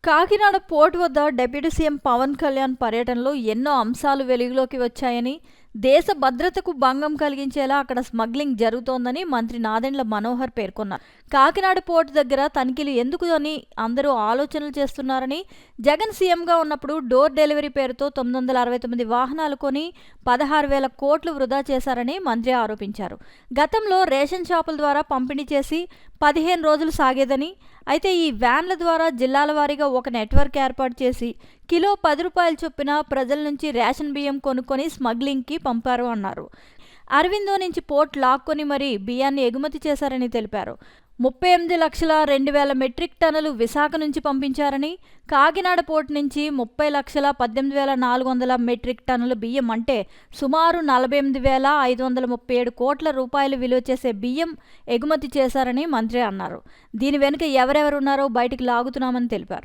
Kakinada port వద్ద deputy CM Pawan Kalyan పర్యటనలో ఎన్నో అంశాలు వెలుగులోకి వచ్చాయని, దేశ భద్రతకు భంగం కలిగించేలా అక్కడ స్మగ్లింగ్ జరుగుతోందని మంత్రి నాదెండ్ల మనోహర్ పేర్కొన్నారు. కాకినాడ పోర్టు దగ్గర తనిఖీలు ఎందుకు అని అందరూ ఆలోచనలు చేస్తున్నారని, జగన్ సీఎంగా ఉన్నప్పుడు డోర్ డెలివరీ పేరుతో 969 వాహనాలు కొని 16,000 కోట్లు వృధా చేశారని మంత్రి ఆరోపించారు. గతంలో రేషన్ షాపుల ద్వారా పంపిణీ చేసి 15 రోజులు సాగేదని, అయితే ఈ వ్యాన్ల ద్వారా జిల్లాల వారీగా ఒక నెట్వర్క్ ఏర్పాటు చేసి కిలో 10 రూపాయల చొప్పున ప్రజల నుంచి రేషన్ బియ్యం కొనుక్కొని స్మగ్లింగ్కి పంపారు అన్నారు. అరవిందో నుంచి పోర్ట్ లాక్కొని మరీ బియ్యాన్ని ఎగుమతి చేశారని తెలిపారు. 38,02,000 మెట్రిక్ టన్నులు విశాఖ నుంచి పంపించారని, కాకినాడ పోర్టు నుంచి 30,18,400 మెట్రిక్ టన్నుల బియ్యం అంటే సుమారు 48,537 కోట్ల రూపాయలు విలువ చేసే బియ్యం ఎగుమతి చేశారని మంత్రి అన్నారు. దీని వెనుక ఎవరెవరున్నారో బయటికి లాగుతున్నామని తెలిపారు.